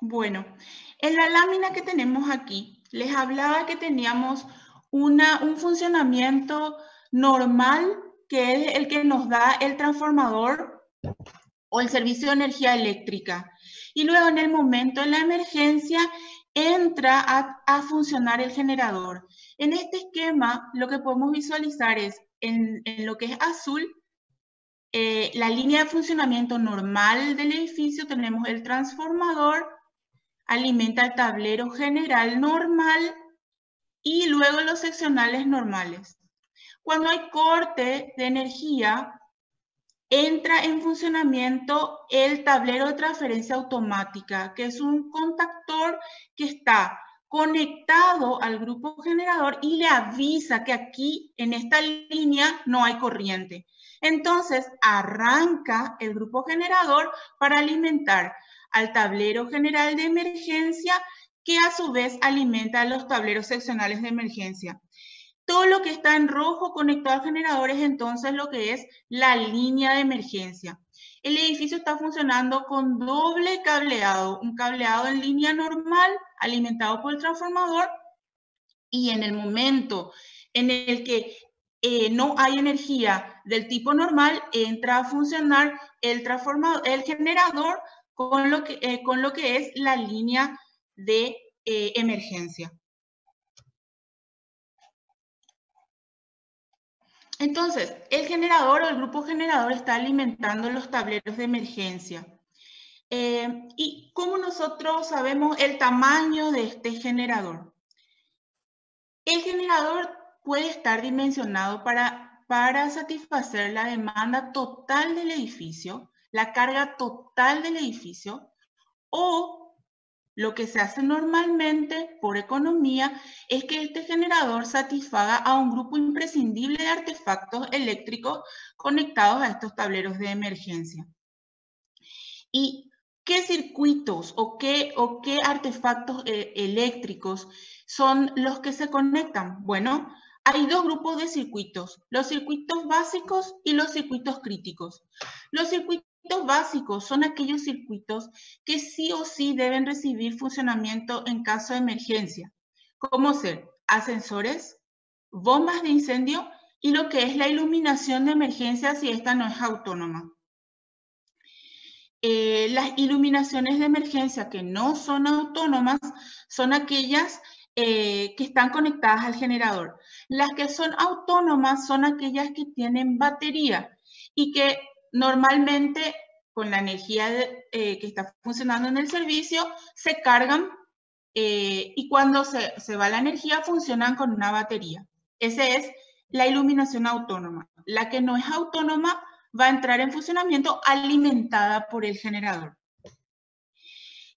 Bueno, en la lámina que tenemos aquí, les hablaba que teníamos un funcionamiento normal, que es el que nos da el transformador o el servicio de energía eléctrica. Y luego en el momento de la emergencia entra a funcionar el generador. En este esquema lo que podemos visualizar es en lo que es azul, la línea de funcionamiento normal del edificio, tenemos el transformador, alimenta el tablero general normal y luego los seccionales normales. Cuando hay corte de energía, entra en funcionamiento el tablero de transferencia automática, que es un contactor que está conectado al grupo generador y le avisa que aquí en esta línea no hay corriente. Entonces arranca el grupo generador para alimentar al tablero general de emergencia, que a su vez alimenta a los tableros seccionales de emergencia. Todo lo que está en rojo conectado al generador es entonces lo que es la línea de emergencia. El edificio está funcionando con doble cableado, un cableado en línea normal alimentado por el transformador, y en el momento en el que no hay energía del tipo normal, entra a funcionar el generador con lo que es la línea de emergencia. Entonces, el generador o el grupo generador está alimentando los tableros de emergencia. ¿Y cómo nosotros sabemos el tamaño de este generador? El generador puede estar dimensionado para satisfacer la demanda total del edificio, la carga total del edificio, o lo que se hace normalmente por economía es que este generador satisfaga a un grupo imprescindible de artefactos eléctricos conectados a estos tableros de emergencia. ¿Y qué circuitos o qué artefactos eléctricos son los que se conectan? Bueno, hay dos grupos de circuitos, los circuitos básicos y los circuitos críticos. Los circuitos básicos son aquellos circuitos que sí o sí deben recibir funcionamiento en caso de emergencia, como ser ascensores, bombas de incendio y lo que es la iluminación de emergencia si esta no es autónoma. Las iluminaciones de emergencia que no son autónomas son aquellas que están conectadas al generador. Las que son autónomas son aquellas que tienen batería y que normalmente con la energía que está funcionando en el servicio se cargan y cuando se va la energía funcionan con una batería. Esa es la iluminación autónoma. La que no es autónoma va a entrar en funcionamiento alimentada por el generador.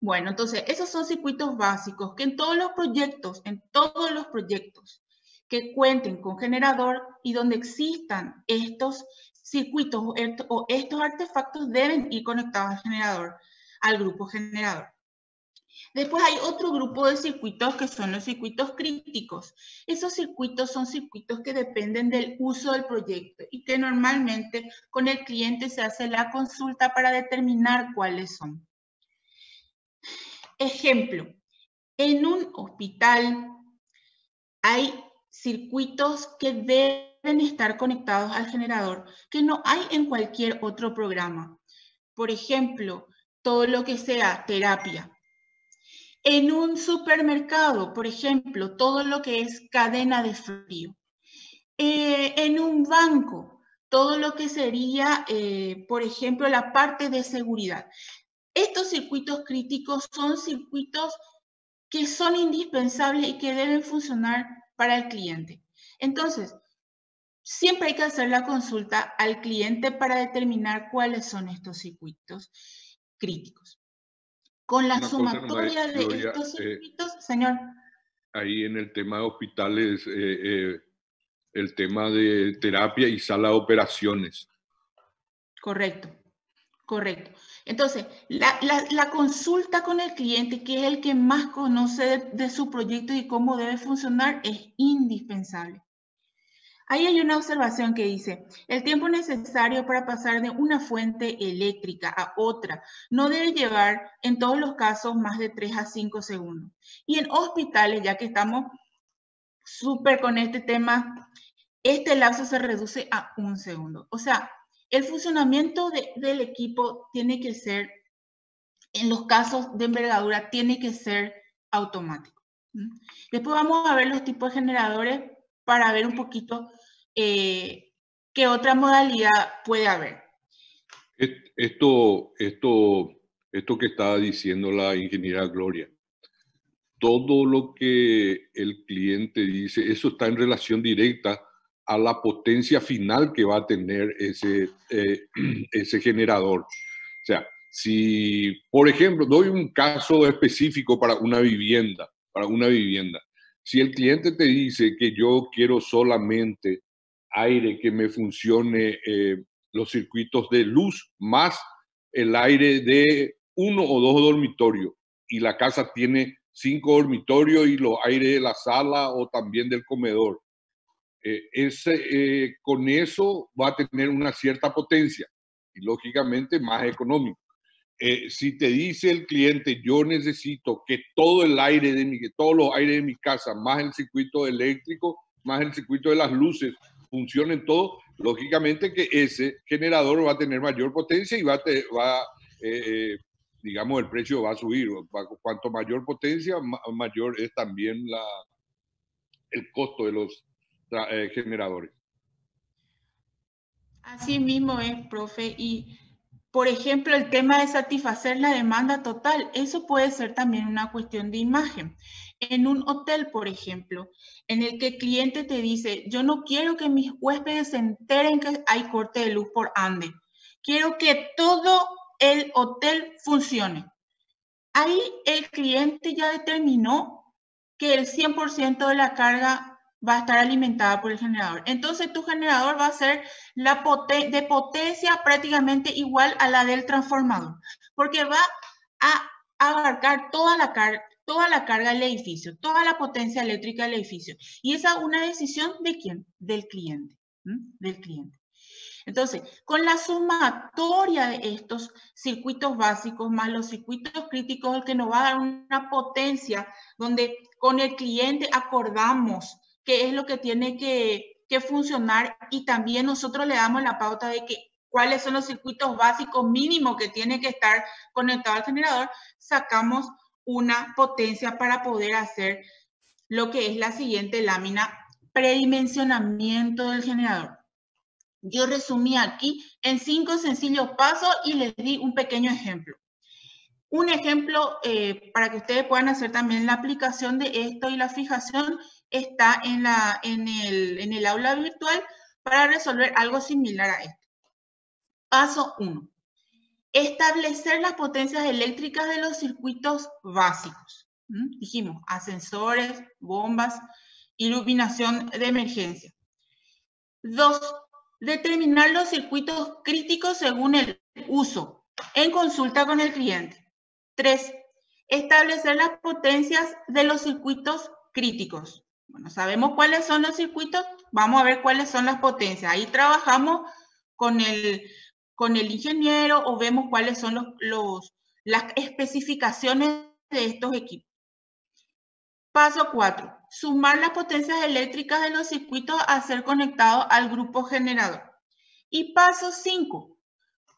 Bueno, entonces esos son circuitos básicos que en todos los proyectos que cuenten con generador y donde existan estos circuitos o estos artefactos deben ir conectados al generador, al grupo generador. Después hay otro grupo de circuitos que son los circuitos críticos. Esos circuitos son circuitos que dependen del uso del proyecto y que normalmente con el cliente se hace la consulta para determinar cuáles son. Ejemplo, en un hospital hay circuitos que deben estar conectados al generador que no hay en cualquier otro programa. Por ejemplo, todo lo que sea terapia. En un supermercado, por ejemplo, todo lo que es cadena de frío. En un banco, todo lo que sería, por ejemplo, la parte de seguridad. Estos circuitos críticos son circuitos que son indispensables y que deben funcionar para el cliente. Entonces, siempre hay que hacer la consulta al cliente para determinar cuáles son estos circuitos críticos. Con la sumatoria de Gloria, estos circuitos, señor. Ahí en el tema de hospitales, el tema de terapia y sala de operaciones. Correcto, correcto. Entonces, la consulta con el cliente, que es el que más conoce de su proyecto y cómo debe funcionar, es indispensable. Ahí hay una observación que dice, el tiempo necesario para pasar de una fuente eléctrica a otra no debe llevar en todos los casos más de 3 a 5 segundos. Y en hospitales, ya que estamos súper con este tema, este lapso se reduce a 1 segundo. O sea, el funcionamiento del equipo tiene que ser, en los casos de envergadura, tiene que ser automático. Después vamos a ver los tipos de generadores para ver un poquito qué otra modalidad puede haber. Esto que estaba diciendo la ingeniera Gloria, todo lo que el cliente dice, eso está en relación directa a la potencia final que va a tener ese generador. O sea, si, por ejemplo, doy un caso específico para una vivienda, si el cliente te dice que yo quiero solamente aire que me funcione los circuitos de luz más el aire de 1 o 2 dormitorios y la casa tiene 5 dormitorios y los aires de la sala o también del comedor. Con eso va a tener una cierta potencia y lógicamente más económico. Si te dice el cliente, yo necesito que todo el aire todos los aires de mi casa, más el circuito eléctrico, más el circuito de las luces, funcionen todo, lógicamente que ese generador va a tener mayor potencia y digamos, el precio va a subir. Cuanto mayor potencia, mayor es también el costo de los generadores. Así mismo es, profe. Y, por ejemplo, el tema de satisfacer la demanda total, eso puede ser también una cuestión de imagen. En un hotel, por ejemplo, en el que el cliente te dice, yo no quiero que mis huéspedes se enteren que hay corte de luz por ande. Quiero que todo el hotel funcione. Ahí el cliente ya determinó que el 100% de la carga va a estar alimentada por el generador. Entonces tu generador va a ser de potencia prácticamente igual a la del transformador, porque va a abarcar toda la carga del edificio, toda la potencia eléctrica del edificio. Y esa es una decisión ¿de quién? Del cliente. Del cliente. Entonces, con la sumatoria de estos circuitos básicos más los circuitos críticos, el que nos va a dar una potencia donde con el cliente acordamos qué es lo que tiene que funcionar y también nosotros le damos la pauta de que cuáles son los circuitos básicos mínimos que tiene que estar conectado al generador, sacamos una potencia para poder hacer lo que es la siguiente lámina, predimensionamiento del generador. Yo resumí aquí en 5 sencillos pasos y les di un pequeño ejemplo. Un ejemplo para que ustedes puedan hacer también la aplicación de esto y la fijación está en el aula virtual para resolver algo similar a esto. Paso 1. Establecer las potencias eléctricas de los circuitos básicos. Dijimos, ascensores, bombas, iluminación de emergencia. 2. Determinar los circuitos críticos según el uso, en consulta con el cliente. 3. Establecer las potencias de los circuitos críticos. Bueno, sabemos cuáles son los circuitos, vamos a ver cuáles son las potencias. Ahí trabajamos con el ingeniero o vemos cuáles son las especificaciones de estos equipos. Paso 4. Sumar las potencias eléctricas de los circuitos a ser conectados al grupo generador. Y paso 5.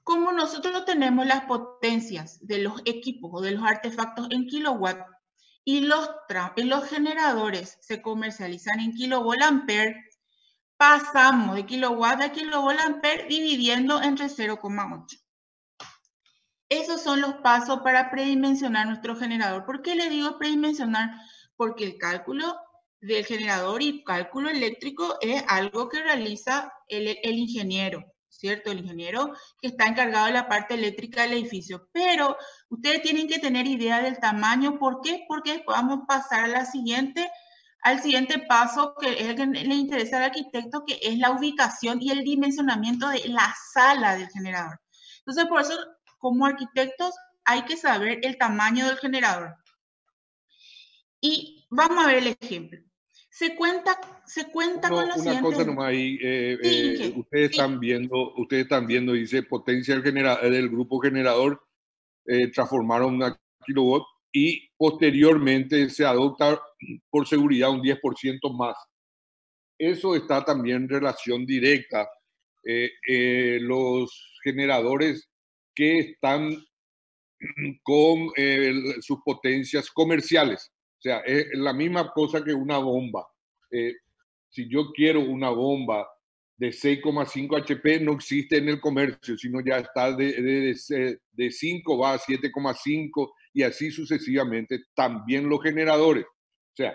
Como nosotros tenemos las potencias de los equipos o de los artefactos en kilowatt y los generadores se comercializan en kilovolt-ampere, pasamos de kilowatt a kilovolt-ampere dividiendo entre 0,8. Esos son los pasos para predimensionar nuestro generador. ¿Por qué le digo predimensionar? Porque el cálculo del generador y cálculo eléctrico es algo que realiza el ingeniero, ¿cierto? El ingeniero que está encargado de la parte eléctrica del edificio. Pero ustedes tienen que tener idea del tamaño. ¿Por qué? Porque después vamos a pasar al siguiente paso, que es el que le interesa al arquitecto, que es la ubicación y el dimensionamiento de la sala del generador. Entonces, por eso, como arquitectos, hay que saber el tamaño del generador. Y vamos a ver el ejemplo. Se cuenta con los Una siguientes. cosa nomás ahí, Sí, ustedes están viendo, dice potencia del grupo generador, transformaron una kilowatt y posteriormente se adopta por seguridad un 10% más. Eso está también en relación directa. Los generadores que están con sus potencias comerciales. O sea, es la misma cosa que una bomba. Si yo quiero una bomba de 6,5 HP, no existe en el comercio, sino ya está de 5 va a 7,5 y así sucesivamente. También los generadores. O sea,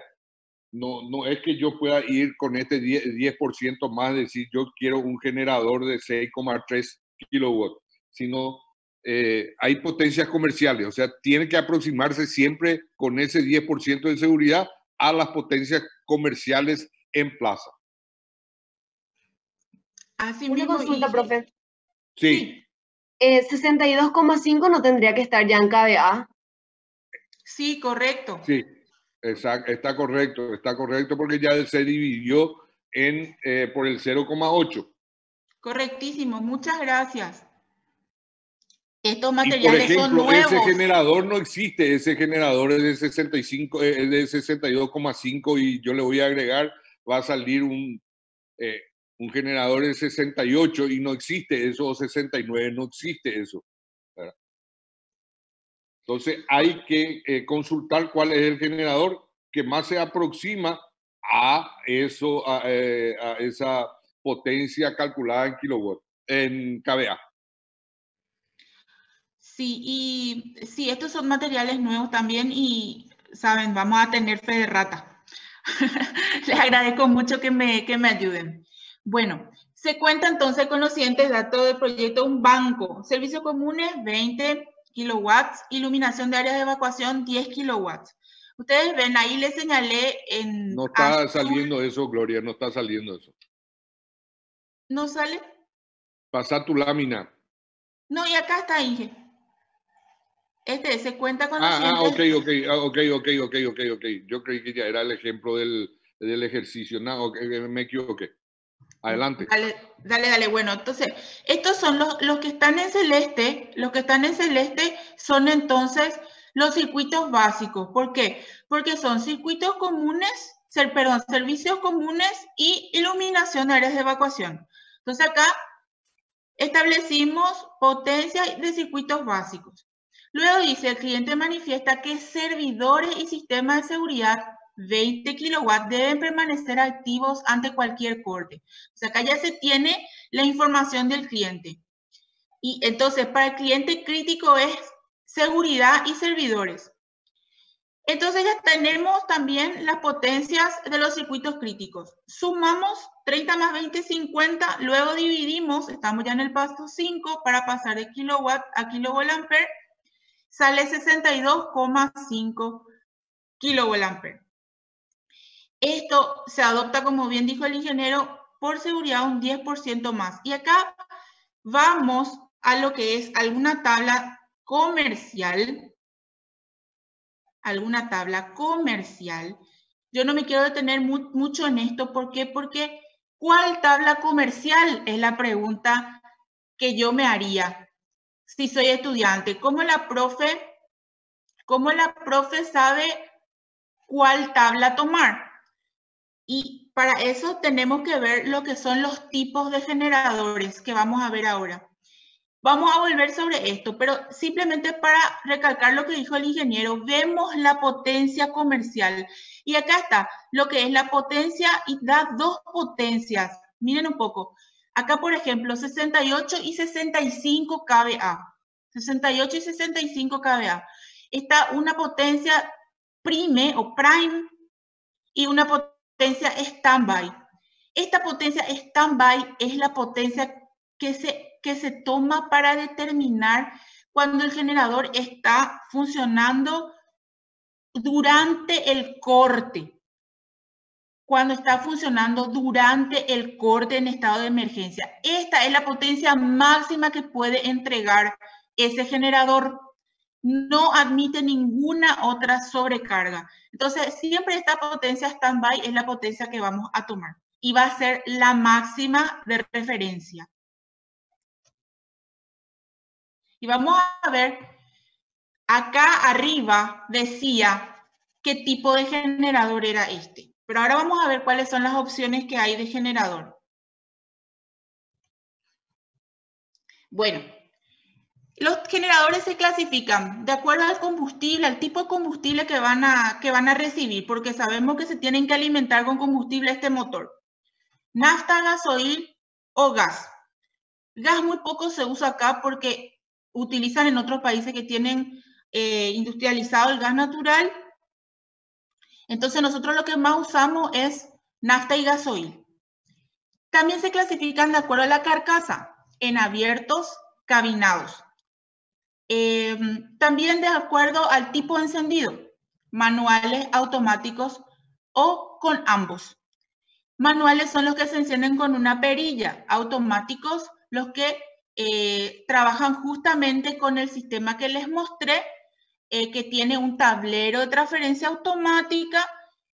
no es que yo pueda ir con este 10% más, decir yo quiero un generador de 6,3 kilowatts, sino hay potencias comerciales, o sea, tiene que aproximarse siempre con ese 10% de seguridad a las potencias comerciales en plaza. Así Una mismo, consulta, profe. Sí. 62,5 no tendría que estar ya en KBA. Sí, correcto. Sí, exacto, está correcto porque ya se dividió por el 0,8. Correctísimo, muchas gracias. Estos Y por materiales son ejemplo, nuevos. ese generador no existe, ese generador es de 65, es de 62,5 y yo le voy a agregar, va a salir un generador de 68 y no existe eso, o 69, no existe eso. ¿Verdad? Entonces hay que consultar cuál es el generador que más se aproxima a eso, a esa potencia calculada en kilowatt, en kVA. Sí, y sí, estos son materiales nuevos también y, saben, vamos a tener fe de rata. Les agradezco mucho que me ayuden. Bueno, se cuenta entonces con los siguientes datos del proyecto: un banco, servicios comunes 20 kilowatts, iluminación de áreas de evacuación 10 kilowatts. Ustedes ven, ahí les señalé en No está azul. saliendo eso, Gloria, no está saliendo eso. ¿No sale? Pasa tu lámina. No, y acá está, Inge. Se cuenta con los siguientes. Ok. Yo creí que ya era el ejemplo del ejercicio. No, me equivoqué. Adelante. Dale. Bueno, entonces, estos son los que están en celeste. Los que están en celeste son entonces los circuitos básicos. ¿Por qué? Porque son circuitos comunes, servicios comunes y iluminación de áreas de evacuación. Entonces acá establecimos potencia de circuitos básicos. Luego dice, el cliente manifiesta que servidores y sistemas de seguridad 20 kilowatts deben permanecer activos ante cualquier corte. O sea, acá ya se tiene la información del cliente. Y entonces, para el cliente crítico es seguridad y servidores. Entonces ya tenemos también las potencias de los circuitos críticos. Sumamos 30 más 20, 50, luego dividimos, estamos ya en el paso 5, para pasar de kilowatt a kilovolt ampere, sale 62,5 kilovolt ampere. Esto se adopta, como bien dijo el ingeniero, por seguridad un 10% más. Y acá vamos a lo que es alguna tabla comercial. Yo no me quiero detener mucho en esto. ¿Por qué? Porque ¿cuál tabla comercial? Es la pregunta que yo me haría si soy estudiante. ¿Cómo la profe sabe cuál tabla tomar? Y para eso tenemos que ver lo que son los tipos de generadores que vamos a ver ahora. Vamos a volver sobre esto, pero simplemente para recalcar lo que dijo el ingeniero, vemos la potencia comercial. Y acá está lo que es la potencia y da dos potencias. Miren un poco. Acá, por ejemplo, 68 y 65 kVA. 68 y 65 kVA. Está una potencia prime o prime y una potencia standby. Esta potencia standby es la potencia que se toma para determinar cuando el generador está funcionando durante el corte. Cuando está funcionando durante el corte en estado de emergencia. Esta es la potencia máxima que puede entregar ese generador. No admite ninguna otra sobrecarga. Entonces, siempre esta potencia standby es la potencia que vamos a tomar y va a ser la máxima de referencia. Y vamos a ver, acá arriba decía qué tipo de generador era este. Pero ahora vamos a ver cuáles son las opciones que hay de generador. Bueno, los generadores se clasifican de acuerdo al combustible, al tipo de combustible que van a recibir, porque sabemos que se tienen que alimentar con combustible este motor. Nafta, gasoil o gas. Gas muy poco se usa acá porque utilizan en otros países que tienen industrializado el gas natural. Entonces nosotros lo que más usamos es nafta y gasoil. También se clasifican de acuerdo a la carcasa, en abiertos, cabinados. También de acuerdo al tipo de encendido, manuales, automáticos o con ambos. Manuales son los que se encienden con una perilla, automáticos los que trabajan justamente con el sistema que les mostré, que tiene un tablero de transferencia automática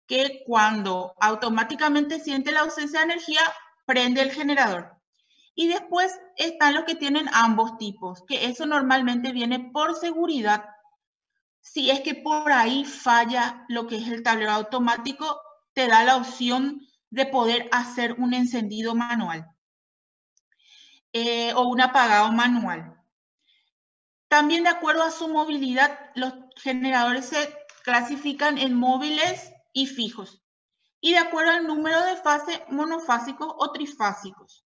que cuando automáticamente siente la ausencia de energía, prende el generador. Y después están los que tienen ambos tipos, que eso normalmente viene por seguridad. Si es que por ahí falla lo que es el tablero automático, te da la opción de poder hacer un encendido manual o un apagado manual. También de acuerdo a su movilidad, los generadores se clasifican en móviles y fijos. Y de acuerdo al número de fases, monofásicos o trifásicos.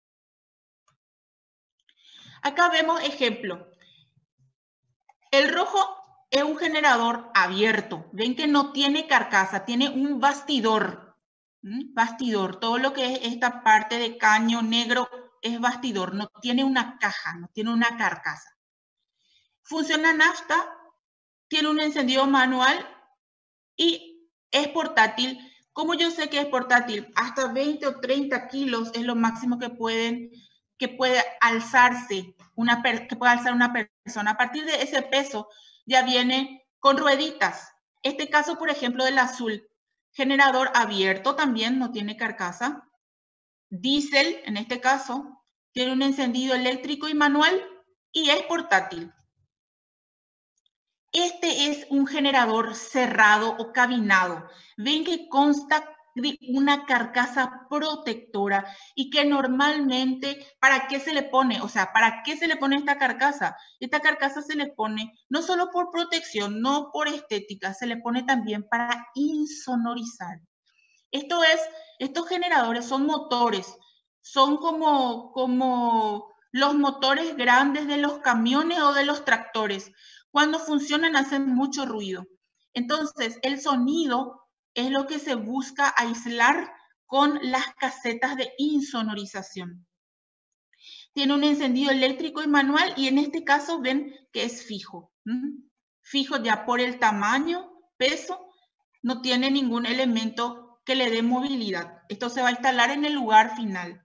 Acá vemos ejemplo. El rojo es un generador abierto. Ven que no tiene carcasa, tiene un bastidor. Bastidor, todo lo que es esta parte de caño negro es bastidor, no tiene una caja, no tiene una carcasa. Funciona nafta, tiene un encendido manual y es portátil. ¿Cómo yo sé que es portátil? Hasta 20 o 30 kilos es lo máximo que puede alzarse una persona. A partir de ese peso ya viene con rueditas. Este caso, por ejemplo, del azul, generador abierto también, no tiene carcasa. Diésel, en este caso, tiene un encendido eléctrico y manual y es portátil. Este es un generador cerrado o cabinado. Ven que consta de una carcasa protectora y que normalmente, ¿para qué se le pone? O sea, ¿para qué se le pone esta carcasa? Esta carcasa se le pone no solo por protección, no por estética, se le pone también para insonorizar. Estos generadores son motores, son como los motores grandes de los camiones o de los tractores. Cuando funcionan hacen mucho ruido. Entonces, el sonido es lo que se busca aislar con las casetas de insonorización. Tiene un encendido eléctrico y manual y en este caso ven que es fijo. Fijo ya por el tamaño, peso, no tiene ningún elemento que le dé movilidad. Esto se va a instalar en el lugar final.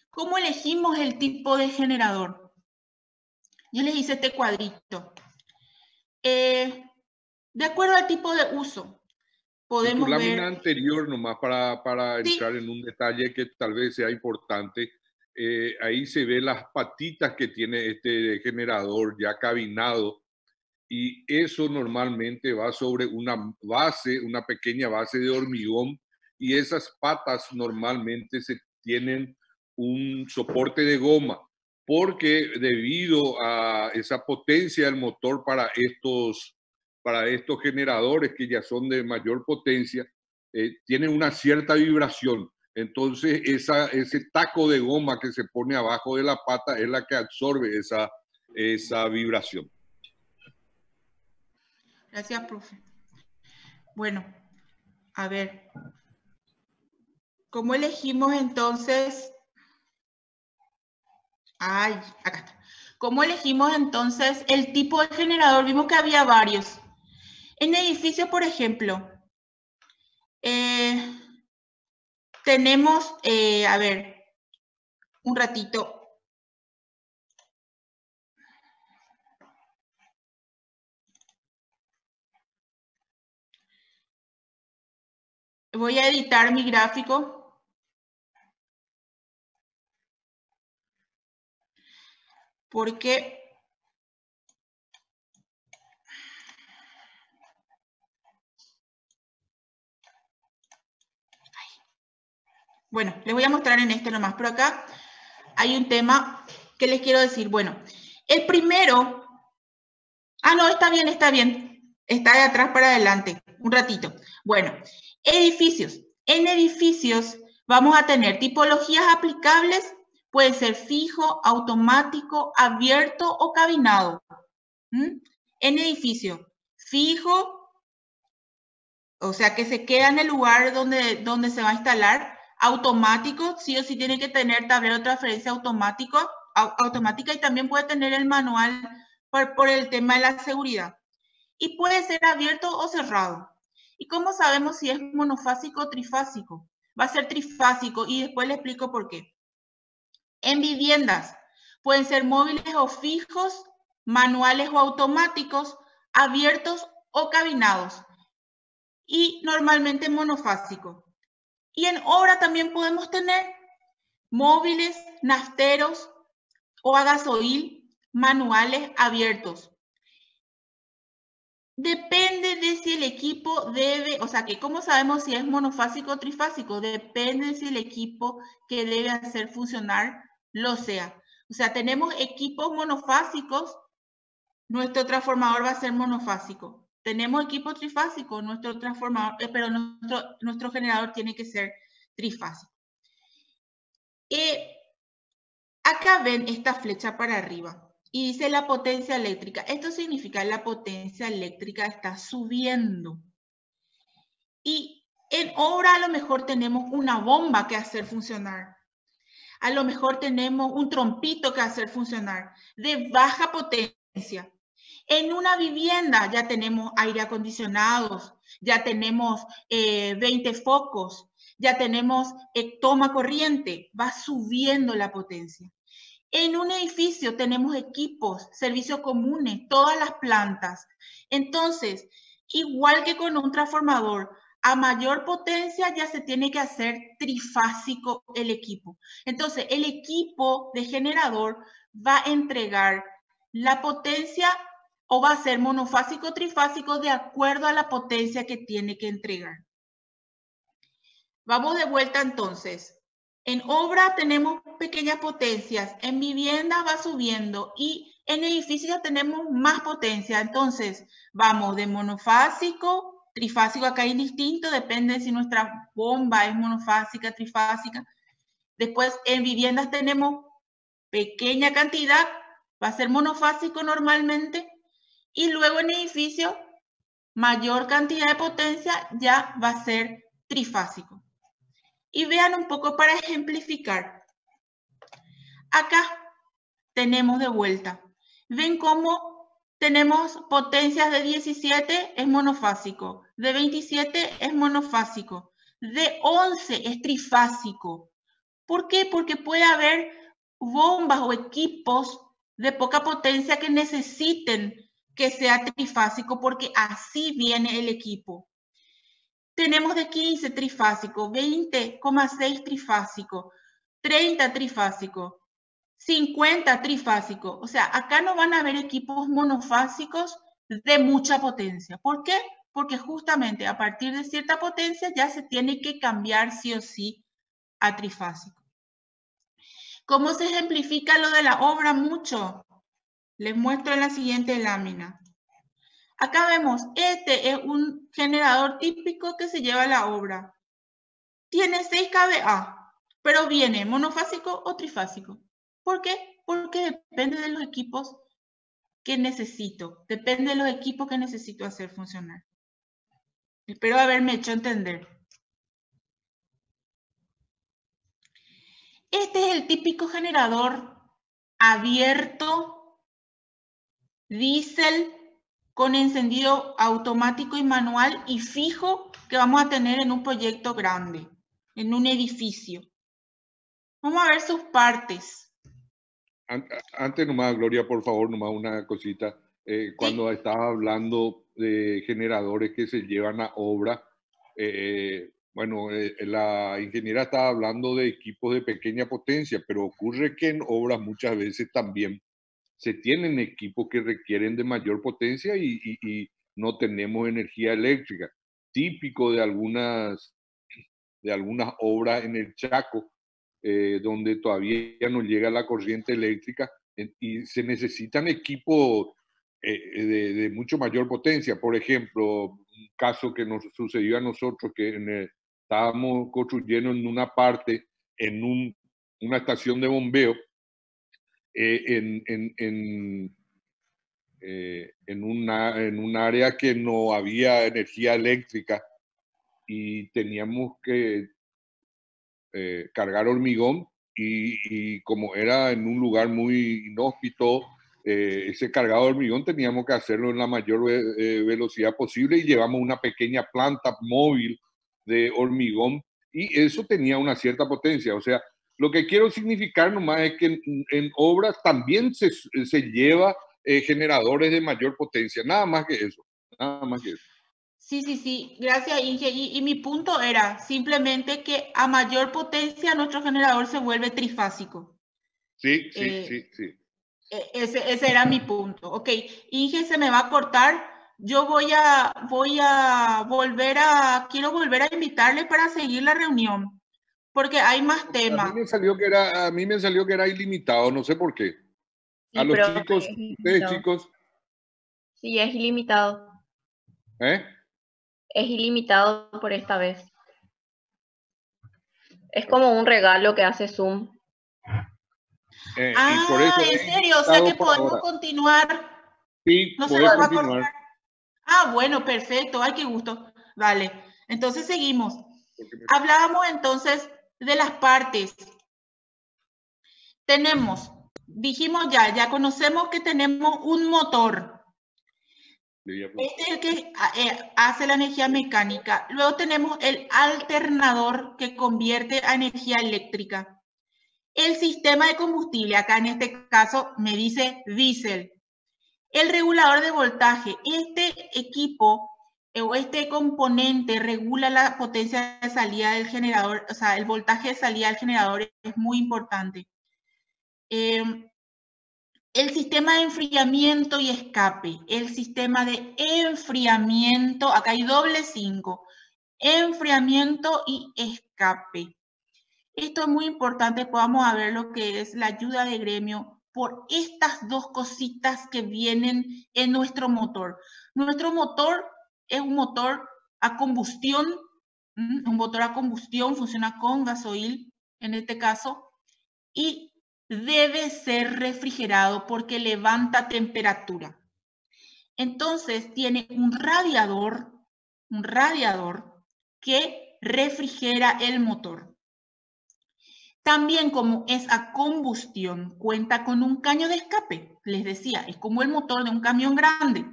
¿Cómo elegimos el tipo de generador? Yo les hice este cuadrito. De acuerdo al tipo de uso, podemos ver... En tu lámina anterior, nomás para entrar Sí. en un detalle que tal vez sea importante, ahí se ve las patitas que tiene este generador ya cabinado y eso normalmente va sobre una base, una pequeña base de hormigón y esas patas normalmente se tienen un soporte de goma porque debido a esa potencia del motor para estos generadores que ya son de mayor potencia, tienen una cierta vibración. Entonces, ese taco de goma que se pone abajo de la pata es la que absorbe esa vibración. Gracias, profe. Bueno, a ver. ¿Cómo elegimos entonces? Ay, acá está. ¿Cómo elegimos entonces el tipo de generador? Vimos que había varios. En edificios, por ejemplo, tenemos, a ver, un ratito. Voy a editar mi gráfico. Porque bueno, les voy a mostrar en este nomás, pero acá hay un tema que les quiero decir. Bueno, el primero... Ah, no, está bien, está bien. Está de atrás para adelante, un ratito. Bueno, edificios. En edificios vamos a tener tipologías aplicables, puede ser fijo, automático, abierto o cabinado. En edificio, fijo, o sea que se queda en el lugar donde se va a instalar. Automático, sí o sí tiene que tener tablero de transferencia automática y también puede tener el manual por el tema de la seguridad. Y puede ser abierto o cerrado. ¿Y cómo sabemos si es monofásico o trifásico? Va a ser trifásico y después le explico por qué. En viviendas pueden ser móviles o fijos, manuales o automáticos, abiertos o cabinados. Y normalmente monofásico. Y en obra también podemos tener móviles, nafteros o a gasoil, manuales abiertos. Depende de si el equipo debe, o sea, que cómo sabemos si es monofásico o trifásico, depende de si el equipo que debe hacer funcionar lo sea. O sea, tenemos equipos monofásicos, nuestro transformador va a ser monofásico. Tenemos equipo trifásico, nuestro transformador, pero nuestro generador tiene que ser trifásico. Acá ven esta flecha para arriba y dice la potencia eléctrica. Esto significa que la potencia eléctrica está subiendo. Y en obra a lo mejor tenemos una bomba que hacer funcionar. A lo mejor tenemos un trompito que hacer funcionar de baja potencia. En una vivienda ya tenemos aire acondicionados, ya tenemos 20 focos, ya tenemos toma corriente, va subiendo la potencia. En un edificio tenemos equipos, servicios comunes, todas las plantas. Entonces, igual que con un transformador, a mayor potencia ya se tiene que hacer trifásico el equipo. Entonces, el equipo de generador va a entregar la potencia o va a ser monofásico o trifásico de acuerdo a la potencia que tiene que entregar. Vamos de vuelta entonces. En obra tenemos pequeñas potencias, en vivienda va subiendo y en edificios tenemos más potencia. Entonces, vamos de monofásico, trifásico, acá hay distinto, depende si nuestra bomba es monofásica, trifásica. Después, en viviendas tenemos pequeña cantidad, va a ser monofásico normalmente. Y luego en edificio, mayor cantidad de potencia ya va a ser trifásico. Y vean un poco para ejemplificar. Acá tenemos de vuelta. Ven cómo tenemos potencias de 17 es monofásico, de 27 es monofásico, de 11 es trifásico. ¿Por qué? Porque puede haber bombas o equipos de poca potencia que necesiten que sea trifásico porque así viene el equipo. Tenemos de 15 trifásico, 20,6 trifásico, 30 trifásico, 50 trifásico. O sea, acá no van a haber equipos monofásicos de mucha potencia. ¿Por qué? Porque justamente a partir de cierta potencia ya se tiene que cambiar sí o sí a trifásico. ¿Cómo se ejemplifica lo de la obra? Mucho. Les muestro en la siguiente lámina. Acá vemos, este es un generador típico que se lleva a la obra. Tiene 6 kVA, pero viene monofásico o trifásico. ¿Por qué? Porque depende de los equipos que necesito. Depende de los equipos que necesito hacer funcionar. Espero haberme hecho entender. Este es el típico generador abierto, diésel, con encendido automático y manual y fijo que vamos a tener en un proyecto grande, en un edificio. Vamos a ver sus partes. Antes nomás, Gloria, por favor, nomás una cosita. Cuando estabas hablando de generadores que se llevan a obra, Bueno, la ingeniera estaba hablando de equipos de pequeña potencia, pero ocurre que en obras muchas veces también se tienen equipos que requieren de mayor potencia y no tenemos energía eléctrica. Típico de algunas obras en el Chaco, donde todavía no llega la corriente eléctrica y se necesitan equipos de mucho mayor potencia. Por ejemplo, un caso que nos sucedió a nosotros, que estábamos construyendo en una parte, una estación de bombeo, en un área que no había energía eléctrica y teníamos que cargar hormigón y como era en un lugar muy inhóspito, ese cargado de hormigón teníamos que hacerlo en la mayor velocidad posible y llevamos una pequeña planta móvil de hormigón y eso tenía una cierta potencia. O sea, lo que quiero significar nomás es que en obras también se lleva generadores de mayor potencia, nada más que eso, nada más que eso. Sí, sí, sí, gracias Inge. Y mi punto era simplemente que a mayor potencia nuestro generador se vuelve trifásico. Sí, sí, sí, sí. Ese era mi punto. Ok, Inge se me va a cortar. Yo quiero volver a invitarle para seguir la reunión, porque hay más temas. A mí me salió que era ilimitado, no sé por qué. A Sí, los pero chicos, es ustedes ilimitado. chicos, Sí, es ilimitado. ¿eh? Es ilimitado por esta vez. Es como un regalo que hace Zoom. Y por eso ¿En es serio? O sea que ilimitado por podemos ahora. continuar. Sí, No se puede nos va a continuar. cortar. Bueno, perfecto. Ay, qué gusto. Vale. Entonces seguimos. Hablábamos entonces de las partes. Dijimos ya conocemos que tenemos un motor. Este es el que hace la energía mecánica. Luego tenemos el alternador que convierte a energía eléctrica. El sistema de combustible, acá en este caso me dice diésel. El regulador de voltaje. Este equipo o este componente regula la potencia de salida del generador, o sea, el voltaje de salida del generador es muy importante. El sistema de enfriamiento y escape. El sistema de enfriamiento, acá hay doble 5. Enfriamiento y escape. Esto es muy importante, podamos ver lo que es la ayuda de gremio por estas dos cositas que vienen en nuestro motor. Nuestro motor es un motor a combustión, un motor a combustión, funciona con gasoil en este caso, y debe ser refrigerado porque levanta temperatura. Entonces tiene un radiador que refrigera el motor. También como es a combustión, cuenta con un caño de escape. Les decía, es como el motor de un camión grande.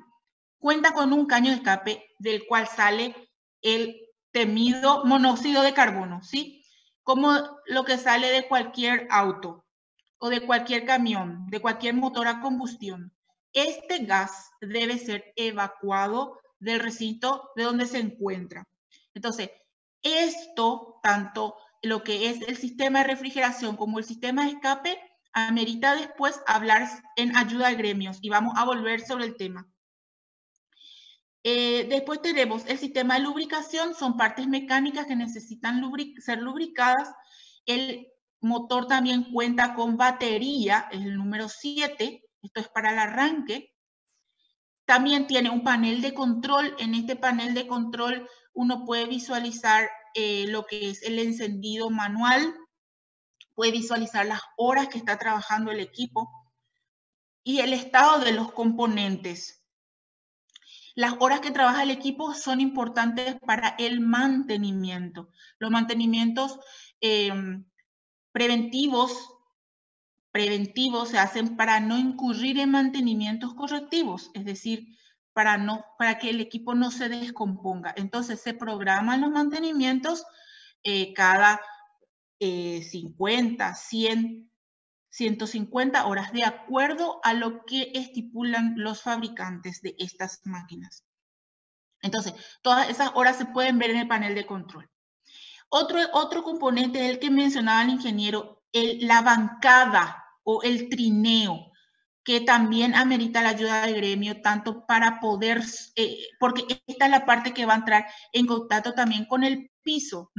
Cuenta con un caño de escape del cual sale el temido monóxido de carbono, ¿sí? Como lo que sale de cualquier auto o de cualquier camión, de cualquier motor a combustión. Este gas debe ser evacuado del recinto de donde se encuentra. Entonces, esto, tanto lo que es el sistema de refrigeración como el sistema de escape, amerita después hablar en ayuda de gremios y vamos a volver sobre el tema. Después tenemos el sistema de lubricación, son partes mecánicas que necesitan ser lubricadas. El motor también cuenta con batería, es el número 7, esto es para el arranque. También tiene un panel de control. En este panel de control uno puede visualizar lo que es el encendido manual, puede visualizar las horas que está trabajando el equipo y el estado de los componentes. Las horas que trabaja el equipo son importantes para el mantenimiento. Los mantenimientos preventivos se hacen para no incurrir en mantenimientos correctivos, es decir, para que el equipo no se descomponga. Entonces se programan los mantenimientos cada 50, 100, 150 horas, de acuerdo a lo que estipulan los fabricantes de estas máquinas. Entonces, todas esas horas se pueden ver en el panel de control. Otro componente es el que mencionaba el ingeniero, la bancada o el trineo, que también amerita la ayuda del gremio, tanto para poder, porque esta es la parte que va a entrar en contacto también con el piso.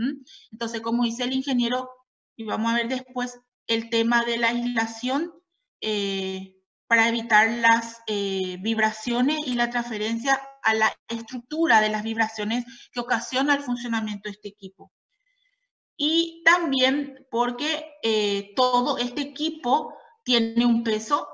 Entonces, como dice el ingeniero, y vamos a ver después el tema de la aislación, para evitar las vibraciones y la transferencia a la estructura de las vibraciones que ocasiona el funcionamiento de este equipo. Y también porque todo este equipo tiene un peso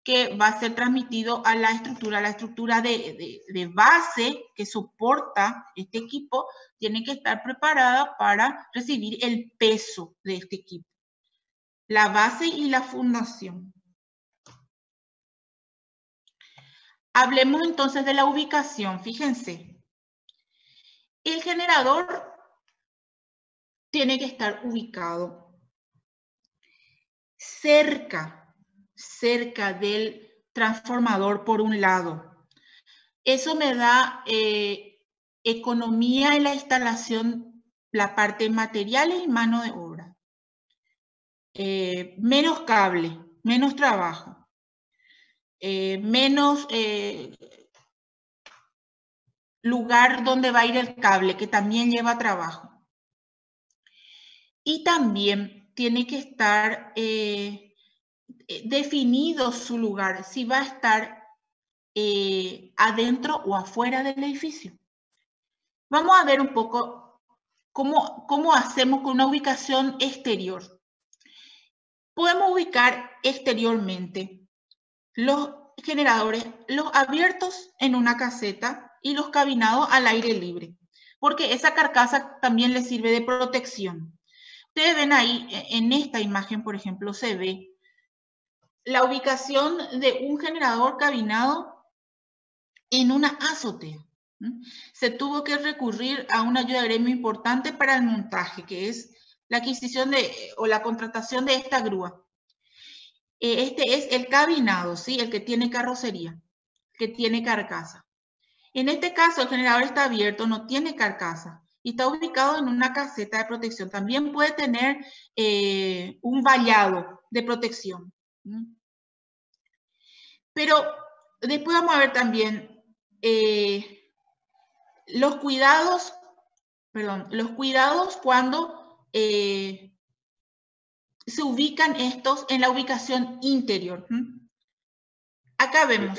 que va a ser transmitido a la estructura de base que soporta este equipo, tiene que estar preparada para recibir el peso de este equipo. La base y la fundación. Hablemos entonces de la ubicación. Fíjense, el generador tiene que estar ubicado cerca del transformador por un lado. Eso me da economía en la instalación, la parte de materiales y mano de obra. Menos cable, menos trabajo, menos lugar donde va a ir el cable, que también lleva trabajo. Y también tiene que estar definido su lugar, si va a estar adentro o afuera del edificio. Vamos a ver un poco cómo hacemos con una ubicación exterior. Podemos ubicar exteriormente los generadores, los abiertos en una caseta y los cabinados al aire libre, porque esa carcasa también les sirve de protección. Ustedes ven ahí, en esta imagen, por ejemplo, se ve la ubicación de un generador cabinado en una azotea. Se tuvo que recurrir a una ayuda de gremio importante para el montaje, que es la adquisición o la contratación de esta grúa. Este es el cabinado, ¿sí? El que tiene carrocería, que tiene carcasa. En este caso, el generador está abierto, no tiene carcasa y está ubicado en una caseta de protección. También puede tener un vallado de protección. Pero después vamos a ver también los cuidados cuando se ubican estos en la ubicación interior. Acá vemos.